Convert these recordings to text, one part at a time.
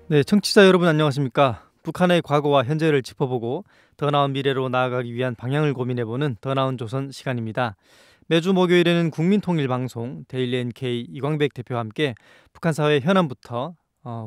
네, 청취자 여러분 안녕하십니까? 북한의 과거와 현재를 짚어보고 더 나은 미래로 나아가기 위한 방향을 고민해보는 더 나은 조선 시간입니다. 매주 목요일에는 국민통일방송 데일리 NK 이광백 대표와 함께 북한 사회의 현안부터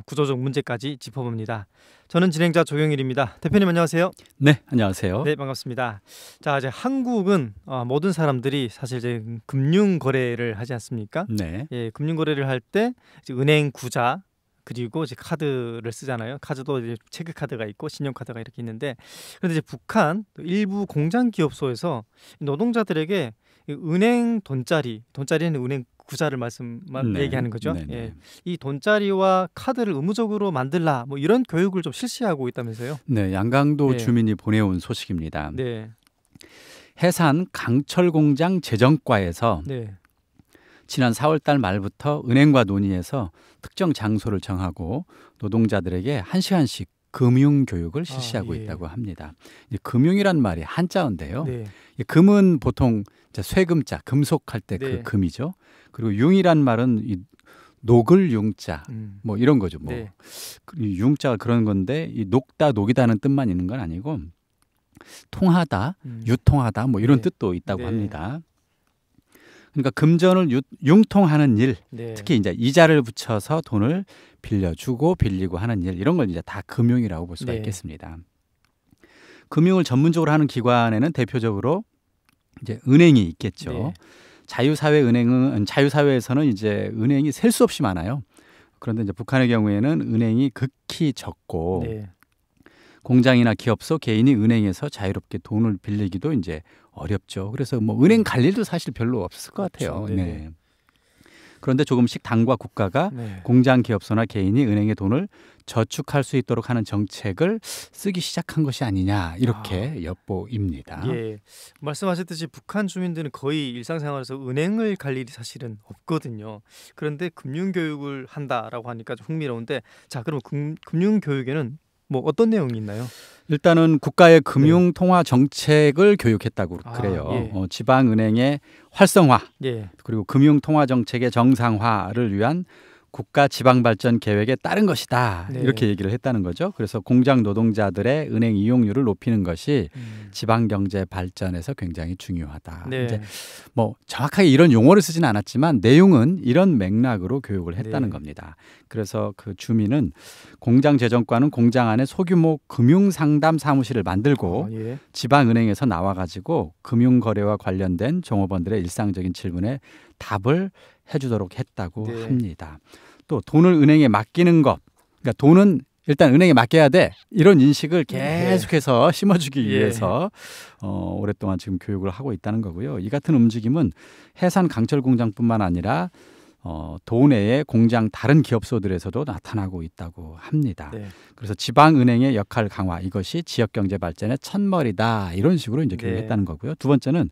구조적 문제까지 짚어봅니다. 저는 진행자 조경일입니다. 대표님 안녕하세요. 네, 안녕하세요. 네, 반갑습니다. 자, 이제 한국은 모든 사람들이 사실 이제 금융 거래를 하지 않습니까? 네. 예, 금융 거래를 할 때 은행 구자 그리고 이제 카드를 쓰잖아요. 카드도 이제 체크 카드가 있고 신용 카드가 이렇게 있는데, 그런데 이제 북한 또 일부 공장 기업소에서 노동자들에게 이 은행 돈자리는 은행 구자를 네. 얘기하는 거죠. 네네. 예, 이 돈자리와 카드를 의무적으로 만들라 뭐 이런 교육을 좀 실시하고 있다면서요. 네, 양강도 네. 주민이 보내온 소식입니다. 네, 해산 강철공장 재정과에서 네, 지난 4월 달 말부터 은행과 논의해서 특정 장소를 정하고 노동자들에게 1시간씩 금융 교육을 실시하고 예. 있다고 합니다. 이 금융이란 말이 한자어인데요. 네, 이 금은 보통 이제 쇠금자, 금속할 때 그 네. 금이죠. 그리고 융이란 말은 이 녹을 융자, 뭐 이런 거죠. 뭐 네, 이 융자가 그런 건데 이 녹다 녹이다는 뜻만 있는 건 아니고 통하다, 유통하다 뭐 이런 네. 뜻도 있다고 네. 합니다. 그러니까 금전을 융통하는 일, 네. 특히 이제 이자를 붙여서 돈을 빌려주고 빌리고 하는 일, 이런 걸 이제 다 금융이라고 볼 수가 네. 있겠습니다. 금융을 전문적으로 하는 기관에는 대표적으로 이제 은행이 있겠죠. 네. 자유사회에서는 이제 은행이 셀 수 없이 많아요. 그런데 이제 북한의 경우에는 은행이 극히 적고 네. 공장이나 기업소 개인이 은행에서 자유롭게 돈을 빌리기도 이제 어렵죠. 그래서 뭐 은행 갈 일도 사실 별로 없을 것 같아요. 그렇죠. 네. 그런데 조금씩 당과 국가가 네. 공장, 기업소나 개인이 은행에 돈을 저축할 수 있도록 하는 정책을 쓰기 시작한 것이 아니냐 이렇게 엿보입니다. 예, 말씀하셨듯이 북한 주민들은 거의 일상생활에서 은행을 갈 일이 사실은 없거든요. 그런데 금융교육을 한다라고 하니까 좀 흥미로운데, 자, 그럼 금융교육에는 뭐 어떤 내용이 있나요? 일단은 국가의 금융 통화 정책을 교육했다고 아, 그래요. 예. 지방은행의 활성화, 예, 그리고 금융 통화 정책의 정상화를 위한 국가 지방 발전 계획에 따른 것이다. 네. 이렇게 얘기를 했다는 거죠. 그래서 공장 노동자들의 은행 이용률을 높이는 것이 지방 경제 발전에서 굉장히 중요하다. 네. 이제 뭐 정확하게 이런 용어를 쓰지는 않았지만 내용은 이런 맥락으로 교육을 했다는 네. 겁니다. 그래서 그 주민은 공장 재정과는 공장 안에 소규모 금융 상담 사무실을 만들고 예. 지방은행에서 나와가지고 금융거래와 관련된 종업원들의 일상적인 질문에 답을 해주도록 했다고 네. 합니다. 또 돈을 은행에 맡기는 것, 그러니까 돈은 일단 은행에 맡겨야 돼, 이런 인식을 계속해서 심어주기 예. 위해서 오랫동안 지금 교육을 하고 있다는 거고요. 이 같은 움직임은 해산 강철 공장뿐만 아니라 도내의 공장 다른 기업소들에서도 나타나고 있다고 합니다. 네. 그래서 지방은행의 역할 강화, 이것이 지역경제 발전의 첫머리다, 이런 식으로 이제 교육했다는 거고요. 두 번째는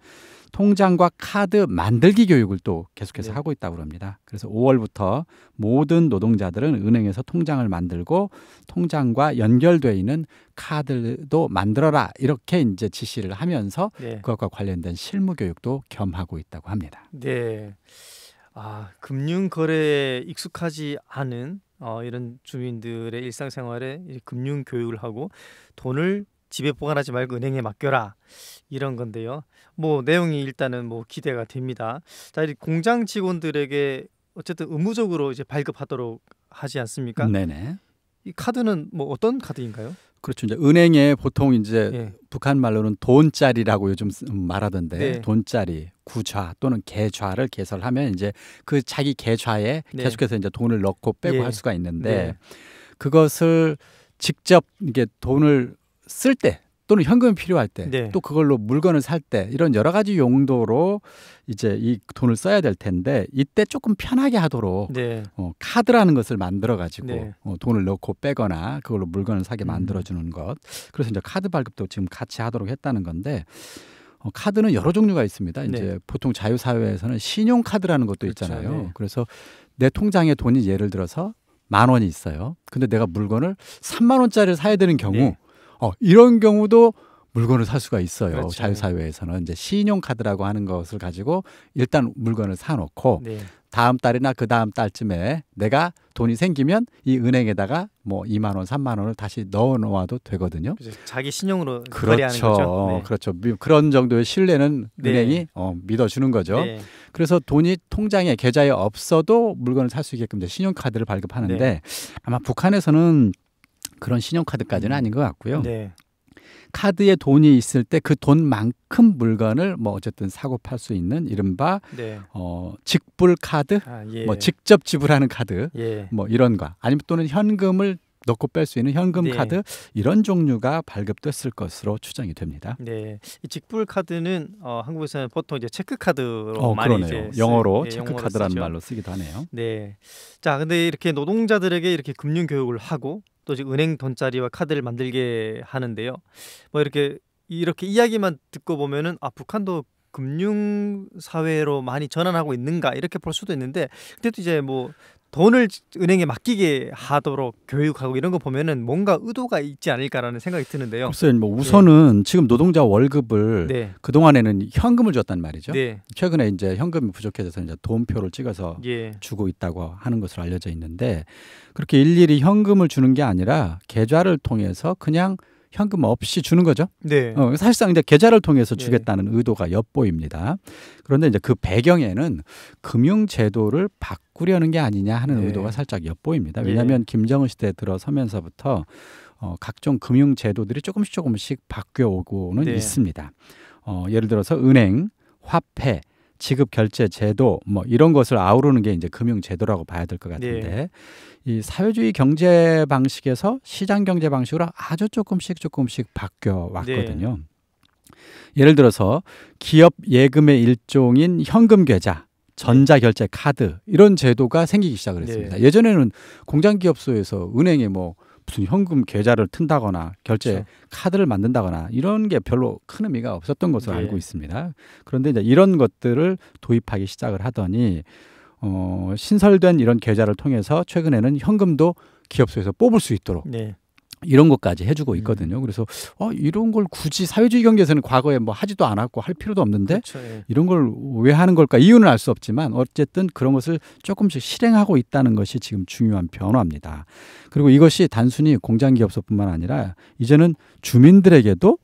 통장과 카드 만들기 교육을 또 계속해서 네. 하고 있다고 합니다. 그래서 5월부터 모든 노동자들은 은행에서 통장을 만들고 통장과 연결되어 있는 카드도 만들어라, 이렇게 이제 지시를 하면서 네. 그것과 관련된 실무 교육도 겸하고 있다고 합니다. 네. 금융 거래에 익숙하지 않은 이런 주민들의 일상생활에 이 금융 교육을 하고 돈을 집에 보관하지 말고 은행에 맡겨라, 이런 건데요. 뭐 내용이 일단은 뭐 기대가 됩니다. 자, 이 공장 직원들에게 어쨌든 의무적으로 이제 발급하도록 하지 않습니까? 네네. 이 카드는 뭐 어떤 카드인가요? 그렇죠. 이제 은행에 보통 이제 예. 북한 말로는 돈짜리라고 요즘 말하던데, 네. 돈짜리, 구좌 또는 계좌를 개설하면 이제 그 자기 계좌에 네. 계속해서 이제 돈을 넣고 빼고 예. 할 수가 있는데, 네. 그것을 직접 이게 돈을 쓸 때 또는 현금이 필요할 때, 네. 또 그걸로 물건을 살 때, 이런 여러 가지 용도로 이제 이 돈을 써야 될 텐데, 이때 조금 편하게 하도록 네. 카드라는 것을 만들어 가지고 네. 돈을 넣고 빼거나 그걸로 물건을 사게 만들어 주는 것. 그래서 이제 카드 발급도 지금 같이 하도록 했다는 건데, 카드는 여러 종류가 있습니다. 네. 이제 보통 자유사회에서는 신용카드라는 것도 그렇죠. 있잖아요. 네. 그래서 내 통장에 돈이 예를 들어서 10,000원이 있어요. 근데 내가 물건을 30,000원짜리를 사야 되는 경우, 네. 이런 경우도 물건을 살 수가 있어요. 그렇죠. 자유사회에서는 이제 신용카드라고 하는 것을 가지고 일단 물건을 사놓고 네. 다음 달이나 그 다음 달쯤에 내가 돈이 생기면 이 은행에다가 뭐 2만 원, 3만 원을 다시 넣어 놓아도 되거든요. 그래서 자기 신용으로 거래하는 거죠. 네. 그렇죠. 그런 정도의 신뢰는 네. 은행이 믿어주는 거죠. 네. 그래서 돈이 통장에 계좌에 없어도 물건을 살 수 있게끔 이제 신용카드를 발급하는데 네. 아마 북한에서는 그런 신용카드까지는 아닌 것 같고요. 네. 카드에 돈이 있을 때 그 돈만큼 물건을 뭐 어쨌든 사고 팔 수 있는 이른바 네. 직불 카드, 예. 뭐 직접 지불하는 카드, 예. 뭐 이런 거 아니면 또는 현금을 넣고 뺄 수 있는 현금 네. 카드 이런 종류가 발급됐을 것으로 추정이 됩니다. 네, 이 직불 카드는 한국에서는 보통 이제 체크 카드로 많이 그러네요. 이제 영어로 예, 체크 영어로 카드라는 쓰죠. 말로 쓰기도 하네요. 네, 자, 근데 이렇게 노동자들에게 이렇게 금융 교육을 하고 또 이제 은행 돈자리와 카드를 만들게 하는데요. 뭐 이렇게 이야기만 듣고 보면은 북한도 금융 사회로 많이 전환하고 있는가 이렇게 볼 수도 있는데, 근데도 이제 뭐 돈을 은행에 맡기게 하도록 교육하고 이런 거 보면은 뭔가 의도가 있지 않을까라는 생각이 드는데요. 글쎄요, 뭐 우선은 지금 노동자 월급을 네, 그 동안에는 현금을 줬단 말이죠. 네, 최근에 이제 현금이 부족해져서 이제 돈표를 찍어서 예, 주고 있다고 하는 것으로 알려져 있는데 그렇게 일일이 현금을 주는 게 아니라 계좌를 통해서 그냥 현금 없이 주는 거죠. 네, 사실상 이제 계좌를 통해서 네. 주겠다는 의도가 엿보입니다. 그런데 이제 그 배경에는 금융 제도를 바꾸려는 게 아니냐 하는 네. 의도가 살짝 엿보입니다. 예. 왜냐하면 김정은 시대에 들어서면서부터 각종 금융 제도들이 조금씩 바뀌어 오고는 네. 있습니다. 예를 들어서 은행, 화폐, 지급 결제 제도 뭐 이런 것을 아우르는 게 이제 금융 제도라고 봐야 될 것 같은데 네. 이 사회주의 경제 방식에서 시장 경제 방식으로 아주 조금씩 바뀌어 왔거든요. 예를 들어서 기업 예금의 일종인 현금 계좌, 전자 결제 카드 이런 제도가 생기기 시작을 했습니다. 예전에는 공장 기업소에서 은행에 뭐 무슨 현금 계좌를 튼다거나 결제 그렇죠. 카드를 만든다거나 이런 게 별로 큰 의미가 없었던 것으로 네. 알고 있습니다. 그런데 이제 이런 것들을 도입하기 시작을 하더니 신설된 이런 계좌를 통해서 최근에는 현금도 기업소에서 뽑을 수 있도록 네. 이런 것까지 해주고 있거든요. 그래서 이런 걸 굳이 사회주의 경제에서는 과거에 뭐 하지도 않았고 할 필요도 없는데 그렇죠. 예. 이런 걸 왜 하는 걸까 이유는 알 수 없지만 어쨌든 그런 것을 조금씩 실행하고 있다는 것이 지금 중요한 변화입니다. 그리고 이것이 단순히 공장기업소뿐만 아니라 이제는 주민들에게도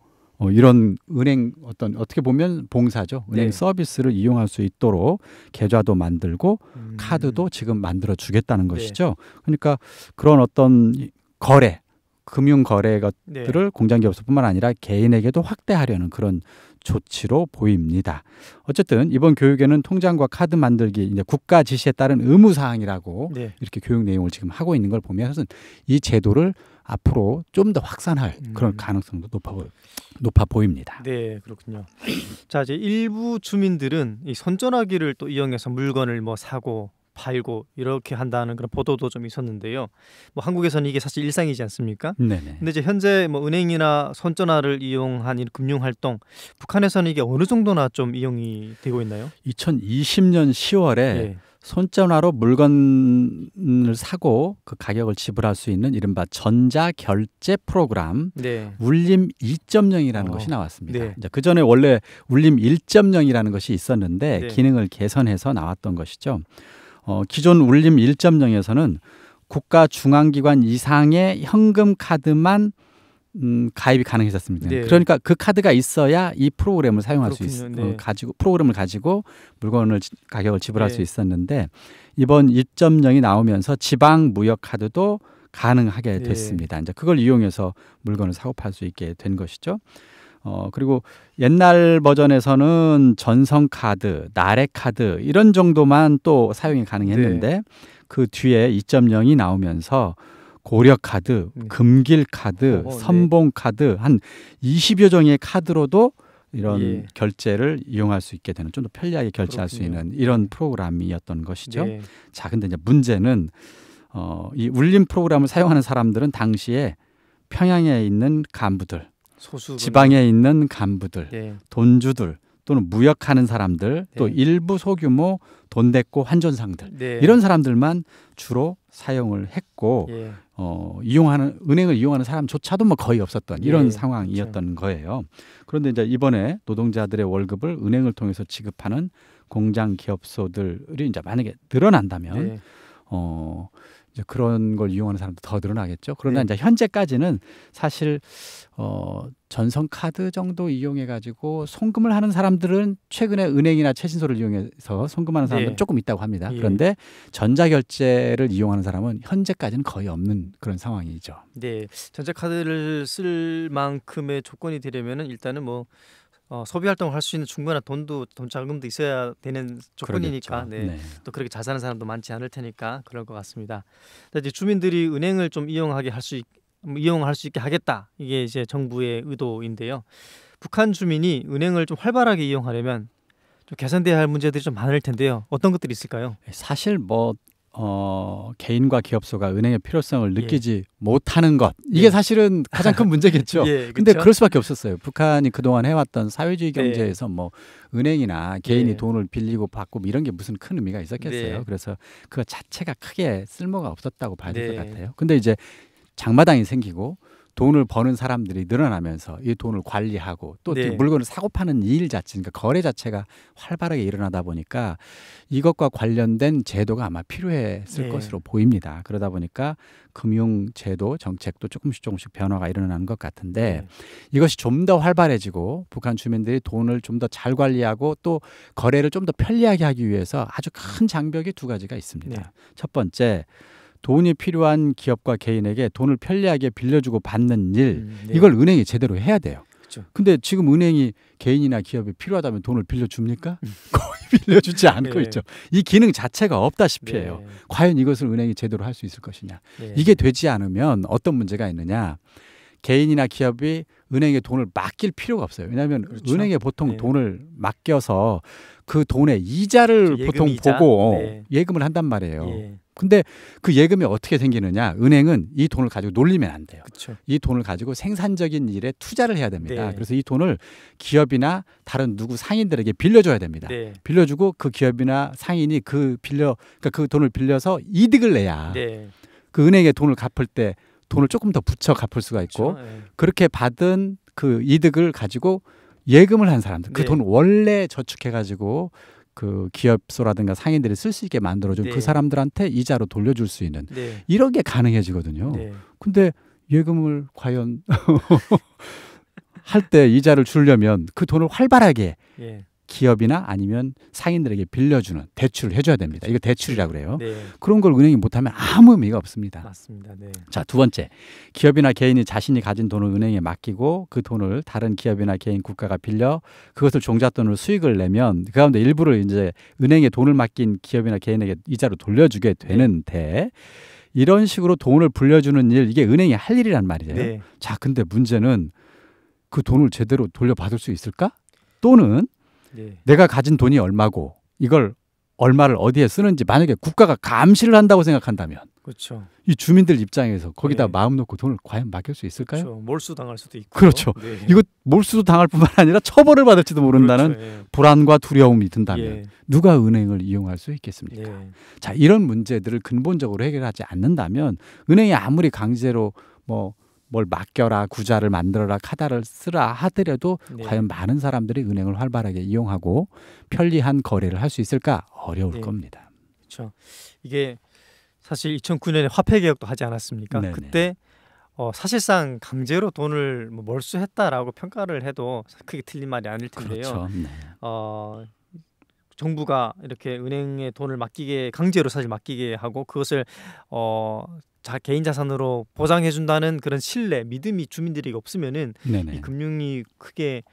이런 은행 어떻게 보면 봉사죠. 은행 네. 서비스를 이용할 수 있도록 계좌도 만들고 카드도 지금 만들어 주겠다는 것이죠. 그러니까 그런 어떤 거래 금융 거래 것들을 공장기업소뿐만 아니라 개인에게도 확대하려는 그런 조치로 보입니다. 어쨌든 이번 교육에는 통장과 카드 만들기 이제 국가 지시에 따른 의무 사항이라고 네. 이렇게 교육 내용을 지금 하고 있는 걸 보면 이 제도를 앞으로 좀 더 확산할 그런 가능성도 높아 보입니다. 네, 그렇군요. 자, 이제 일부 주민들은 이 손전화기를 또 이용해서 물건을 뭐 사고 팔고 이렇게 한다는 그런 보도도 좀 있었는데요. 뭐 한국에서는 이게 사실 일상이지 않습니까? 네네. 근데 이제 현재 뭐 은행이나 손전화를 이용한 이 금융 활동, 북한에서는 이게 어느 정도나 좀 이용이 되고 있나요? 2020년 10월에 예. 손전화로 물건을 사고 그 가격을 지불할 수 있는 이른바 전자결제 프로그램 네. 울림 2.0이라는 것이 나왔습니다. 네. 이제 그 전에 원래 울림 1.0이라는 것이 있었는데 네. 기능을 개선해서 나왔던 것이죠. 기존 울림 1.0에서는 국가 중앙기관 이상의 현금 카드만 가입이 가능했었습니다. 네. 그러니까 그 카드가 있어야 이 프로그램을 사용할 수 그렇군요. 네. 프로그램을 가지고 물건을 가격을 지불할 네. 수 있었는데 이번 2.0이 나오면서 지방 무역 카드도 가능하게 네. 됐습니다. 이제 그걸 이용해서 물건을 사고 팔 수 있게 된 것이죠. 그리고 옛날 버전에서는 전성 카드, 나래 카드 이런 정도만 또 사용이 가능했는데 그 뒤에 2.0이 나오면서 고려 카드, 금길 카드, 선봉 카드 한 20여 종의 카드로도 이런 결제를 이용할 수 있게 되는 좀 더 편리하게 결제할 수 있는 이런 프로그램이었던 것이죠. 네. 자, 근데 이제 문제는 이 울림 프로그램을 사용하는 사람들은 당시에 평양에 있는 간부들, 소수 지방에 있는 간부들, 네. 돈주들, 또는 무역하는 사람들, 또 네. 일부 소규모 돈 됐고 환전상들 네. 이런 사람들만 주로 사용을 했고 예. 이용하는 은행을 이용하는 사람조차도 뭐 거의 없었던 이런 예, 상황이었던 거예요. 그런데 이제 이번에 노동자들의 월급을 은행을 통해서 지급하는 공장 기업소들이 이제 만약에 늘어난다면 네. 이제 그런 걸 이용하는 사람도 더 늘어나겠죠. 그러나 네. 이제 현재까지는 사실 전선 카드 정도 이용해 가지고 송금을 하는 사람들은 최근에 은행이나 최신소를 이용해서 송금하는 사람들은 네. 조금 있다고 합니다. 예. 그런데 전자결제를 이용하는 사람은 현재까지는 거의 없는 그런 상황이죠. 네. 전자카드를 쓸 만큼의 조건이 되려면은 일단은 뭐 소비 활동을 할 수 있는 충분한 돈 자금도 있어야 되는 조건이니까. 그러겠죠. 네. 또 그렇게 잘 사는 사람도 많지 않을 테니까 그럴 것 같습니다. 이제 주민들이 은행을 좀 이용할 수 있게 하겠다. 이게 이제 정부의 의도인데요. 북한 주민이 은행을 좀 활발하게 이용하려면 좀 개선돼야 할 문제들이 좀 많을 텐데요. 어떤 것들이 있을까요? 사실 뭐 개인과 기업소가 은행의 필요성을 예. 느끼지 못하는 것 이게 예. 사실은 가장 큰 문제겠죠. 예, 근데 그쵸? 그럴 수밖에 없었어요. 북한이 그동안 해왔던 사회주의 네. 경제에서 뭐 은행이나 개인이 예. 돈을 빌리고 받고 뭐 이런 게 무슨 큰 의미가 있었겠어요. 네. 그래서 그거 자체가 크게 쓸모가 없었다고 봐야 될 것 네. 같아요. 근데 이제 장마당이 생기고 돈을 버는 사람들이 늘어나면서 이 돈을 관리하고 또 네. 물건을 사고 파는 일 자체, 그러니까 거래 자체가 활발하게 일어나다 보니까 이것과 관련된 제도가 아마 필요했을 네. 것으로 보입니다. 그러다 보니까 금융제도 정책도 조금씩 변화가 일어나는 것 같은데 네. 이것이 좀 더 활발해지고 북한 주민들이 돈을 좀 더 잘 관리하고 또 거래를 좀 더 편리하게 하기 위해서 아주 큰 장벽이 두 가지가 있습니다. 네. 첫 번째, 돈이 필요한 기업과 개인에게 돈을 편리하게 빌려주고 받는 일 네. 이걸 은행이 제대로 해야 돼요. 그렇죠. 근데 지금 은행이 개인이나 기업이 필요하다면 돈을 빌려줍니까? 거의 빌려주지 않고 네. 있죠. 이 기능 자체가 없다시피 네. 해요. 과연 이것을 은행이 제대로 할 수 있을 것이냐. 네. 이게 되지 않으면 어떤 문제가 있느냐. 개인이나 기업이 은행에 돈을 맡길 필요가 없어요. 왜냐하면 그렇죠. 은행에 보통 네. 돈을 맡겨서 그 돈의 이자를 예금 보통 이자? 보고 네. 예금을 한단 말이에요. 예. 근데 그 예금이 어떻게 생기느냐? 은행은 이 돈을 가지고 놀리면 안 돼요. 그렇죠. 이 돈을 가지고 생산적인 일에 투자를 해야 됩니다. 네. 그래서 이 돈을 기업이나 다른 누구 상인들에게 빌려줘야 됩니다. 네. 빌려주고 그 기업이나 상인이 그러니까 그 돈을 빌려서 이득을 내야 네. 그 은행에 돈을 갚을 때 돈을 조금 더 붙여 갚을 수가 있고 그렇죠. 예. 그렇게 받은 그 이득을 가지고 예금을 한 사람들 그 네. 돈 원래 저축해 가지고 그 기업소라든가 상인들이 쓸 수 있게 만들어준 네. 그 사람들한테 이자로 돌려줄 수 있는 네. 이런 게 가능해지거든요. 네. 근데 예금을 과연 할 때 이자를 주려면 그 돈을 활발하게 예. 기업이나 아니면 상인들에게 빌려주는 대출을 해줘야 됩니다. 이거 대출이라고 그래요. 네. 그런 걸 은행이 못하면 아무 의미가 없습니다. 맞습니다. 네. 자, 두 번째. 기업이나 개인이 자신이 가진 돈을 은행에 맡기고 그 돈을 다른 기업이나 개인 국가가 빌려 그것을 종잣돈으로 수익을 내면 그 가운데 일부를 이제 은행에 돈을 맡긴 기업이나 개인에게 이자로 돌려주게 되는데 이런 식으로 돈을 불려주는 일 이게 은행이 할 일이란 말이에요. 네. 자, 근데 문제는 그 돈을 제대로 돌려받을 수 있을까? 또는 네. 내가 가진 돈이 얼마고 이걸 얼마를 어디에 쓰는지 만약에 국가가 감시를 한다고 생각한다면 그렇죠. 이 주민들 입장에서 거기다 네. 마음 놓고 돈을 과연 맡길 수 있을까요? 그렇죠. 몰수 당할 수도 있고. 그렇죠. 네. 이거 몰수도 당할 뿐만 아니라 처벌을 받을지도 모른다는 그렇죠. 예. 불안과 두려움이 든다면 예. 누가 은행을 이용할 수 있겠습니까? 네. 자, 이런 문제들을 근본적으로 해결하지 않는다면 은행이 아무리 강제로 뭘 맡겨라, 구자를 만들어라, 카드를 쓰라 하더라도 네. 과연 많은 사람들이 은행을 활발하게 이용하고 편리한 거래를 할 수 있을까? 어려울 네. 겁니다. 그렇죠. 이게 사실 2009년에 화폐 개혁도 하지 않았습니까? 네네. 그때 사실상 강제로 돈을 뭐 몰수했다라고 평가를 해도 크게 틀린 말이 아닐 텐데요. 그렇죠. 네. 정부가 이렇게 은행에 돈을 강제로 사실 맡기게 하고 그것을 개인 자산으로 보장해 준다는 그런 신뢰, 믿음이 주민들에게 없으면은 네네. 이 금융이 크게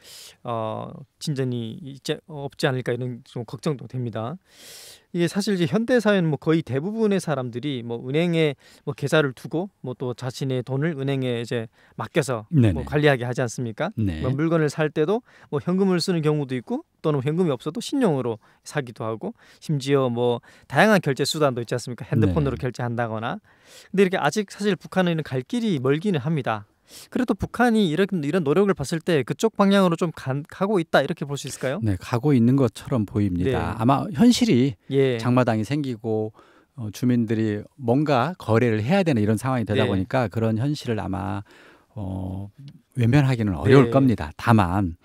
진전이 없지 않을까 이런 좀 걱정도 됩니다. 이게 사실 이제 현대 사회는 뭐 거의 대부분의 사람들이 뭐 은행에 뭐 계좌를 두고 뭐 또 자신의 돈을 은행에 이제 맡겨서 네네. 뭐 관리하게 하지 않습니까? 네. 뭐 물건을 살 때도 뭐 현금을 쓰는 경우도 있고 또는 현금이 없어도 신용으로 사기도 하고 심지어 뭐 다양한 결제 수단도 있지 않습니까? 핸드폰으로 네. 결제한다거나. 근데 이렇게 아직 사실 북한에는 갈 길이 멀기는 합니다. 그래도 북한이 이런 노력을 봤을 때 그쪽 방향으로 좀 가고 있다 이렇게 볼 수 있을까요? 네, 가고 있는 것처럼 보입니다. 네. 아마 현실이 예. 장마당이 생기고 주민들이 뭔가 거래를 해야 되는 이런 상황이 되다 네. 보니까 그런 현실을 아마 외면하기는 어려울 네. 겁니다. 다만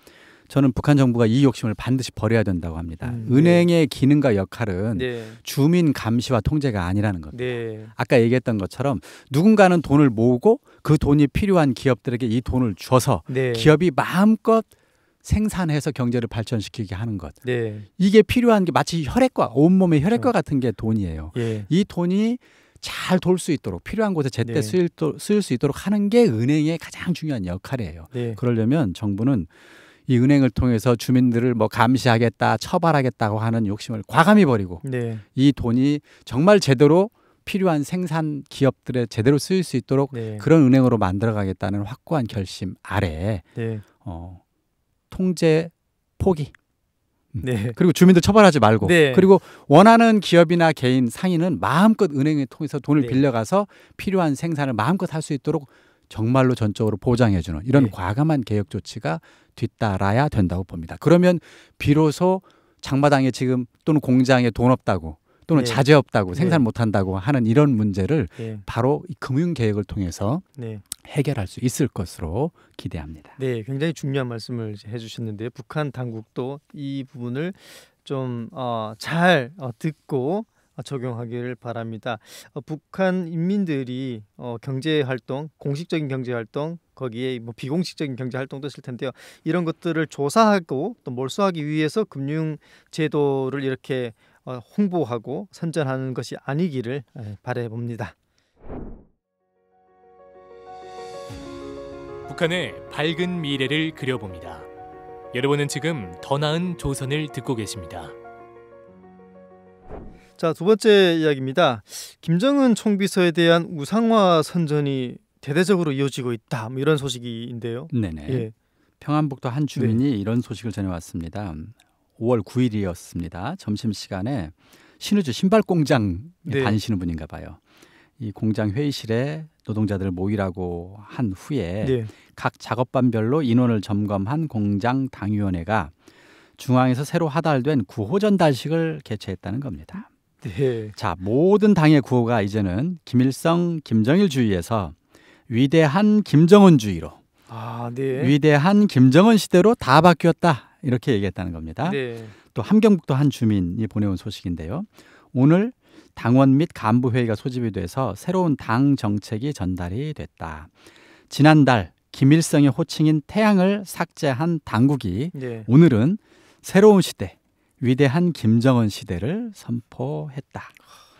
저는 북한 정부가 이 욕심을 반드시 버려야 된다고 합니다. 네. 은행의 기능과 역할은 네. 주민 감시와 통제가 아니라는 겁니다. 네. 아까 얘기했던 것처럼 누군가는 돈을 모으고 그 돈이 필요한 기업들에게 이 돈을 줘서 네. 기업이 마음껏 생산해서 경제를 발전시키게 하는 것. 네. 이게 필요한 게 마치 혈액과 온몸의 혈액과 그렇죠. 같은 게 돈이에요. 예. 이 돈이 잘 돌 수 있도록 필요한 곳에 제때 네. 쓰일 수 있도록 하는 게 은행의 가장 중요한 역할이에요. 네. 그러려면 정부는 이 은행을 통해서 주민들을 뭐 감시하겠다, 처벌하겠다고 하는 욕심을 과감히 버리고 네. 이 돈이 정말 제대로 필요한 생산 기업들에 제대로 쓰일 수 있도록 네. 그런 은행으로 만들어가겠다는 확고한 결심 아래 네. 통제 포기 네. 그리고 주민들 처벌하지 말고 네. 그리고 원하는 기업이나 개인 상인은 마음껏 은행을 통해서 돈을 네. 빌려가서 필요한 생산을 마음껏 할 수 있도록 정말로 전적으로 보장해주는 이런 네. 과감한 개혁 조치가 뒤따라야 된다고 봅니다. 그러면 비로소 장마당에 지금 또는 공장에 돈 없다고 또는 네. 자재 없다고 네. 생산 못한다고 하는 이런 문제를 네. 바로 이 금융개혁을 통해서 네. 해결할 수 있을 것으로 기대합니다. 네, 굉장히 중요한 말씀을 이제 해주셨는데요. 북한 당국도 이 부분을 좀 잘 듣고 적용하기를 바랍니다. 북한 인민들이 경제 활동, 공식적인 경제 활동, 거기에 뭐 비공식적인 경제 활동도 있을 텐데요. 이런 것들을 조사하고 또 몰수하기 위해서 금융 제도를 이렇게 홍보하고 선전하는 것이 아니기를 바라봅니다. 북한의 밝은 미래를 그려봅니다. 여러분은 지금 더 나은 조선을 듣고 계십니다. 자, 두 번째 이야기입니다. 김정은 총비서에 대한 우상화 선전이 대대적으로 이어지고 있다. 뭐 이런 소식인데요. 네네. 예. 평안북도 한 주민이 이런 소식을 전해왔습니다. 5월 9일이었습니다. 점심시간에 신의주 신발 공장에 네. 다니시는 분인가 봐요. 이 공장 회의실에 노동자들을 모이라고 한 후에 네. 각 작업반별로 인원을 점검한 공장 당위원회가 중앙에서 새로 하달된 구호 전달식을 개최했다는 겁니다. 네. 자, 모든 당의 구호가 이제는 김일성, 김정일주의에서 위대한 김정은주의로 네. 위대한 김정은 시대로 다 바뀌었다 이렇게 얘기했다는 겁니다. 네. 또 함경북도 한 주민이 보내온 소식인데요. 오늘 당원 및 간부 회의가 소집이 돼서 새로운 당 정책이 전달이 됐다. 지난달 김일성의 호칭인 태양을 삭제한 당국이 네. 오늘은 새로운 시대, 위대한 김정은 시대를 선포했다.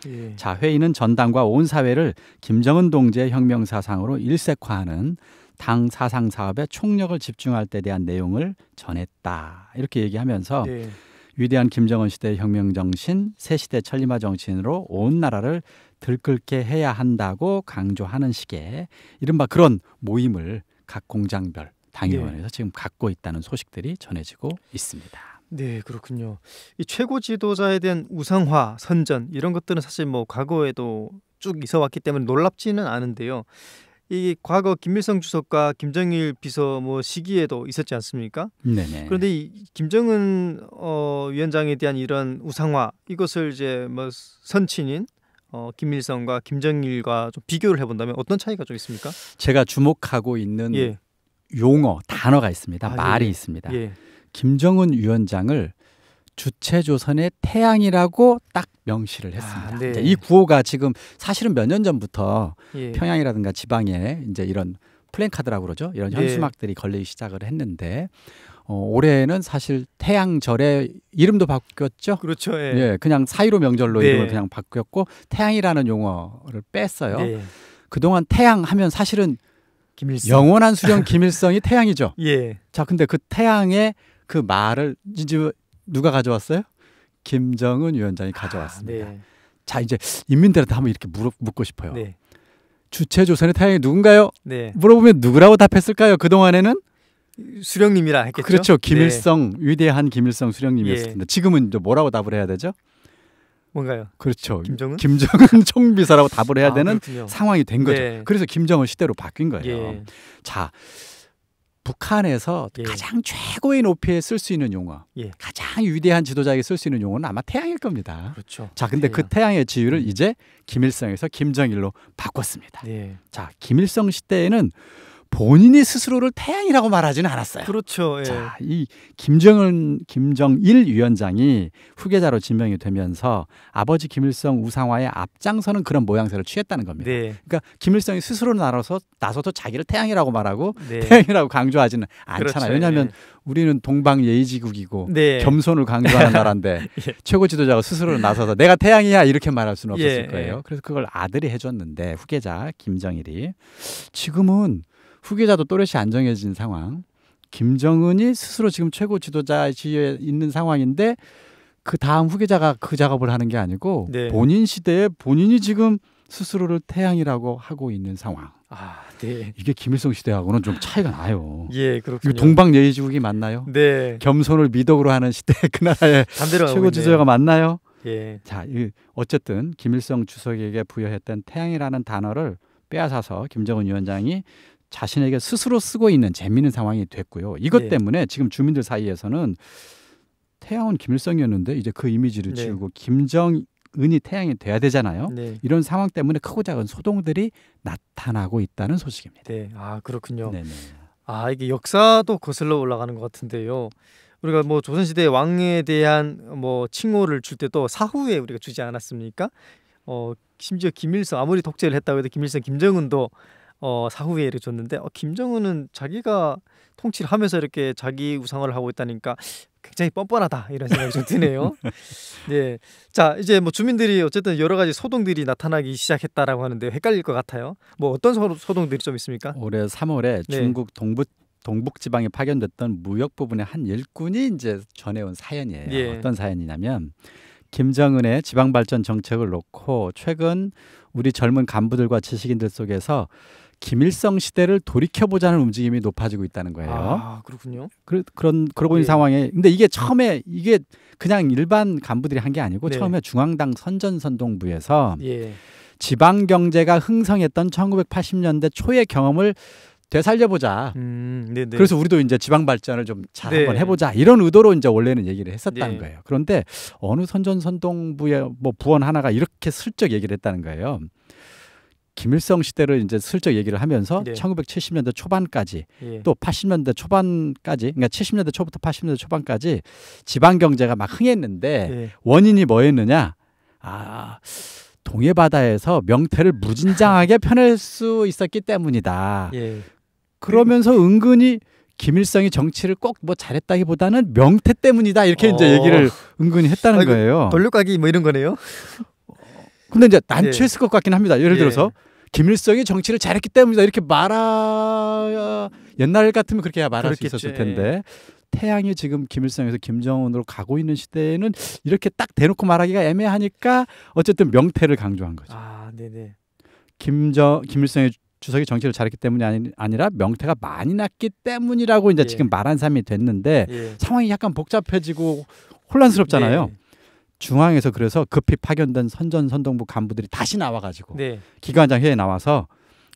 예. 자, 회의는 전당과 온 사회를 김정은 동지의 혁명 사상으로 일색화하는 당 사상 사업에 총력을 집중할 때 대한 내용을 전했다. 이렇게 얘기하면서 네. 위대한 김정은 시대의 혁명 정신, 새 시대 천리마 정신으로 온 나라를 들끓게 해야 한다고 강조하는 식의 이른바 그런 모임을 각 공장별 당위원회에서 지금 갖고 있다는 소식들이 전해지고 있습니다. 네, 그렇군요. 이 최고 지도자에 대한 우상화, 선전 이런 것들은 사실 뭐 과거에도 쭉 있어 왔기 때문에 놀랍지는 않은데요. 이 과거 김일성 주석과 김정일 비서 뭐 시기에도 있었지 않습니까? 네네. 그런데 이 김정은 위원장에 대한 이런 우상화 이것을 이제 뭐 선친인 김일성과 김정일과 좀 비교를 해본다면 어떤 차이가 좀 있습니까? 제가 주목하고 있는 예. 용어, 단어가 있습니다. 아, 말이 예. 있습니다. 예. 김정은 위원장을 주체조선의 태양이라고 딱 명시를 했습니다. 네. 이 구호가 지금 사실은 몇 년 전부터 예. 평양이라든가 지방에 이제 이런 플랜카드라고 그러죠. 이런 네. 현수막들이 걸리기 시작을 했는데 올해는 사실 태양절의 이름도 바뀌었죠. 그렇죠. 예. 예, 그냥 4.15 명절로 네. 이름을 그냥 바뀌었고 태양이라는 용어를 뺐어요. 네. 그동안 태양 하면 사실은 김일성. 영원한 수령 김일성이 태양이죠. 예. 자, 근데 그 태양의 그 말을 이제 누가 가져왔어요? 김정은 위원장이 가져왔습니다. 네. 자, 이제 인민들한테 한번 이렇게 묻고 싶어요. 네. 주체조선의 태양이 누군가요? 네. 물어보면 누구라고 답했을까요? 그동안에는? 수령님이라 했겠죠. 그렇죠. 김일성, 위대한 김일성 수령님이었을 예. 텐데 지금은 이제 뭐라고 답을 해야 되죠? 뭔가요? 그렇죠. 김정은? 김정은 총비서라고 답을 해야 되는 그렇군요. 상황이 된 거죠. 네. 그래서 김정은 시대로 바뀐 거예요. 예. 자, 북한에서 예. 가장 최고의 높이에 쓸 수 있는 용어, 예. 가장 위대한 지도자에게 쓸 수 있는 용어는 아마 태양일 겁니다. 그렇죠. 자, 근데 그 태양의 지위를 이제 김일성에서 김정일로 바꿨습니다. 네. 자, 김일성 시대에는 본인이 스스로를 태양이라고 말하지는 않았어요. 그렇죠. 예. 자, 이 김정일 위원장이 후계자로 지명이 되면서 아버지 김일성 우상화에 앞장서는 그런 모양새를 취했다는 겁니다. 네. 그러니까 김일성이 스스로 나서서 자기를 태양이라고 말하고 네. 태양이라고 강조하지는 않잖아요. 그렇죠. 왜냐하면 예. 우리는 동방예의지국이고 네. 겸손을 강조하는 나라인데 예. 최고 지도자가 스스로 나서서 내가 태양이야 이렇게 말할 수는 없었을 예, 거예요. 예. 그래서 그걸 아들이 해줬는데 후계자 김정일이 지금은 후계자도 또렷이 안 정해진 상황. 김정은이 스스로 지금 최고 지도자 지위에 있는 상황인데 그 다음 후계자가 그 작업을 하는 게 아니고 네. 본인 시대에 본인이 지금 스스로를 태양이라고 하고 있는 상황. 아, 네. 이게 김일성 시대하고는 좀 차이가 나요. 예, 이거 그렇군요. 동방예의지국이 맞나요? 네. 겸손을 미덕으로 하는 시대 그 나라의 반대로 최고 지도자가 맞나요? 예. 자, 어쨌든 김일성 주석에게 부여했던 태양이라는 단어를 빼앗아서 김정은 위원장이 자신에게 스스로 쓰고 있는 재미있는 상황이 됐고요. 이것 네. 때문에 지금 주민들 사이에서는 태양은 김일성이었는데 이제 그 이미지를 네. 지우고 김정은이 태양이 돼야 되잖아요. 네. 이런 상황 때문에 크고 작은 소동들이 나타나고 있다는 소식입니다. 네. 아, 그렇군요. 네네. 아, 이게 역사도 거슬러 올라가는 것 같은데요. 우리가 뭐 조선시대 왕에 대한 뭐 칭호를 줄 때도 사후에 우리가 주지 않았습니까? 심지어 김일성 아무리 독재를 했다고 해도 김일성, 김정은도 사후에 이렇게 줬는데 김정은은 자기가 통치를 하면서 이렇게 자기 우상화를 하고 있다니까 굉장히 뻔뻔하다 이런 생각이 좀 드네요. 네, 자 이제 뭐 주민들이 어쨌든 여러 가지 소동들이 나타나기 시작했다라고 하는데 헷갈릴 것 같아요. 뭐 어떤 소동들이 좀 있습니까? 올해 3월에 네. 중국 동북 지방에 파견됐던 무역 부분의 한 일꾼이 이제 전해온 사연이에요. 예. 어떤 사연이냐면 김정은의 지방 발전 정책을 놓고 최근 우리 젊은 간부들과 지식인들 속에서 김일성 시대를 돌이켜보자는 움직임이 높아지고 있다는 거예요. 아, 그렇군요. 그러고 있는 예. 상황에 근데 이게 처음에 이게 그냥 일반 간부들이 한 게 아니고 네. 처음에 중앙당 선전선동부에서 예. 지방 경제가 흥성했던 1980년대 초의 경험을 되살려보자. 네네. 그래서 우리도 이제 지방 발전을 좀 잘 네. 한번 해보자 이런 의도로 이제 원래는 얘기를 했었다는 네. 거예요. 그런데 어느 선전선동부의 뭐 부원 하나가 이렇게 슬쩍 얘기를 했다는 거예요. 김일성 시대를 이제 슬쩍 얘기를 하면서 네. 1970년대 초반까지 예. 또 80년대 초반까지 그러니까 70년대 초부터 80년대 초반까지 지방 경제가 막 흥했는데 예. 원인이 뭐였느냐? 동해 바다에서 명태를 무진장하게 펴낼 수 있었기 때문이다. 예. 그러면서 은근히 김일성이 정치를 꼭 뭐 잘했다기보다는 명태 때문이다 이렇게 이제 얘기를 은근히 했다는 아이고, 거예요. 돌려가기 뭐 이런 거네요. 근데 이제 난처했을 것 같긴 합니다. 예를 예. 들어서 김일성이 정치를 잘했기 때문이다 이렇게 말아 옛날 같으면 그렇게 말할 수 그렇겠죠. 있었을 텐데 태양이 지금 김일성에서 김정은으로 가고 있는 시대에는 이렇게 딱 대놓고 말하기가 애매하니까 어쨌든 명태를 강조한 거죠. 아, 네네. 김일성의 주석이 정치를 잘했기 때문이 아니라 명태가 많이 났기 때문이라고 이제 예. 지금 말한 셈이 됐는데 예. 상황이 약간 복잡해지고 혼란스럽잖아요. 네. 중앙에서 그래서 급히 파견된 선전선동부 간부들이 다시 나와가지고 네. 기관장 회의에 나와서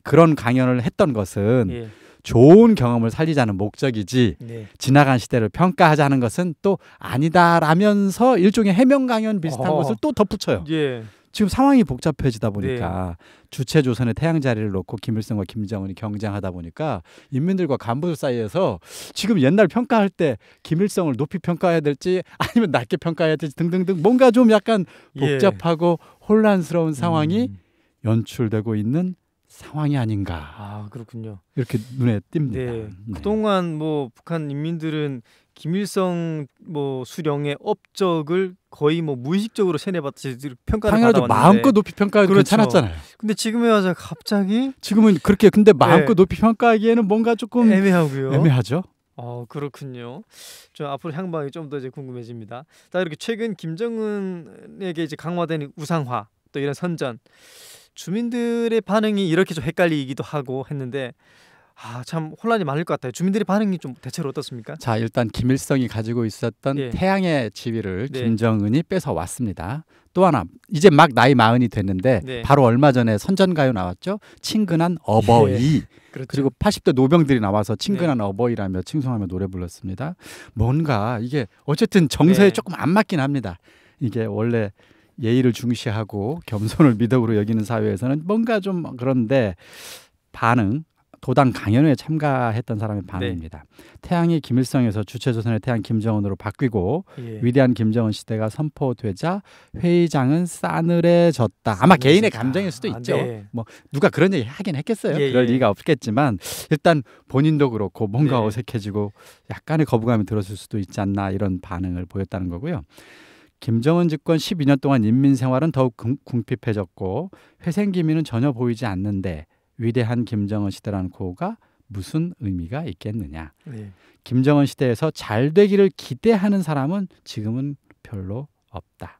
그런 강연을 했던 것은 예. 좋은 경험을 살리자는 목적이지 네. 지나간 시대를 평가하자는 것은 또 아니다라면서 일종의 해명 강연 비슷한 어허. 것을 또 덧붙여요. 예. 지금 상황이 복잡해지다 보니까 네. 주체 조선의 태양 자리를 놓고 김일성과 김정은이 경쟁하다 보니까 인민들과 간부들 사이에서 지금 옛날 평가할 때 김일성을 높이 평가해야 될지 아니면 낮게 평가해야 될지 등등등 뭔가 좀 약간 예. 복잡하고 혼란스러운 상황이 음. 연출되고 있는 상황이 아닌가 아, 그렇군요. 이렇게 눈에 띕니다. 네. 네. 그동안 뭐 북한 인민들은 김일성 뭐 수령의 업적을 거의 뭐 무의식적으로 세뇌받듯이 평가를 당연하죠. 받아왔는데 마음껏 높이 평가해도 그렇죠. 괜찮았잖아요. 근데 지금에 와서 갑자기 지금은 그렇게 근데 마음껏 네. 높이 평가하기에는 뭔가 조금 애매하고요. 애매하죠. 그렇군요. 저 앞으로 향방이 좀 더 이제 궁금해집니다. 자, 이렇게 최근 김정은에게 이제 강화된 우상화 또 이런 선전 주민들의 반응이 이렇게 좀 헷갈리기도 하고 했는데 참 혼란이 많을 것 같아요. 주민들의 반응이 좀 대체로 어떻습니까? 자, 일단 김일성이 가지고 있었던 예. 태양의 지위를 네. 김정은이 뺏어 왔습니다. 또 하나 이제 막 나이 40이 됐는데 네. 바로 얼마 전에 선전가요 나왔죠. 친근한 어버이. 그렇죠. 그리고 80대 노병들이 나와서 친근한 어버이라며 칭송하며 노래 불렀습니다. 뭔가 이게 어쨌든 정서에 네. 조금 안 맞긴 합니다. 이게 원래 예의를 중시하고 겸손을 미덕으로 여기는 사회에서는 뭔가 좀 그런데 반응 도당 강연회에 참가했던 사람의 반응입니다. 태양이 김일성에서 주체조선의 태양 김정은으로 바뀌고 예. 위대한 김정은 시대가 선포되자 회의장은 싸늘해졌다. 아마 개인의 싸늘해졌다. 감정일 수도 있죠. 네. 뭐 누가 그런 얘기 하긴 했겠어요. 예, 그럴 예. 리가 없겠지만 일단 본인도 그렇고 뭔가 네. 어색해지고 약간의 거부감이 들었을 수도 있지 않나 이런 반응을 보였다는 거고요. 김정은 집권 12년 동안 인민 생활은 더욱 궁핍해졌고 회생기미는 전혀 보이지 않는데 위대한 김정은 시대라는 구호가 무슨 의미가 있겠느냐. 네. 김정은 시대에서 잘 되기를 기대하는 사람은 지금은 별로 없다.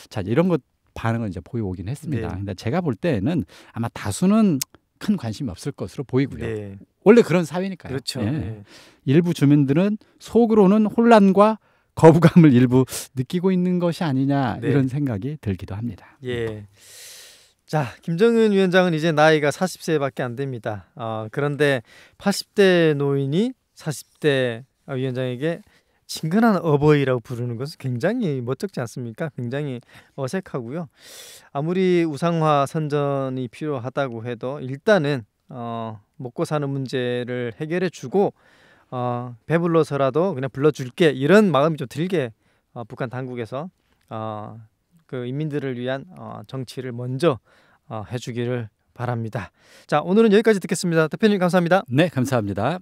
자, 이런 것 반응을 이제 보여오긴 했습니다. 네. 근데 제가 볼 때는 아마 다수는 큰 관심이 없을 것으로 보이고요. 네. 원래 그런 사회니까요. 그렇죠. 예. 네. 일부 주민들은 속으로는 혼란과 거부감을 일부 느끼고 있는 것이 아니냐 네. 이런 생각이 들기도 합니다. 예. 자, 김정은 위원장은 이제 나이가 40세밖에 안 됩니다. 그런데 80대 노인이 40대 위원장에게 친근한 어버이라고 부르는 것은 굉장히 멋쩍지 않습니까? 굉장히 어색하고요. 아무리 우상화 선전이 필요하다고 해도 일단은 먹고 사는 문제를 해결해 주고 배불러서라도 그냥 불러줄게 이런 마음이 좀 들게 북한 당국에서 그 인민들을 위한 정치를 먼저 해주기를 바랍니다. 자, 오늘은 여기까지 듣겠습니다. 대표님 감사합니다. 네, 감사합니다.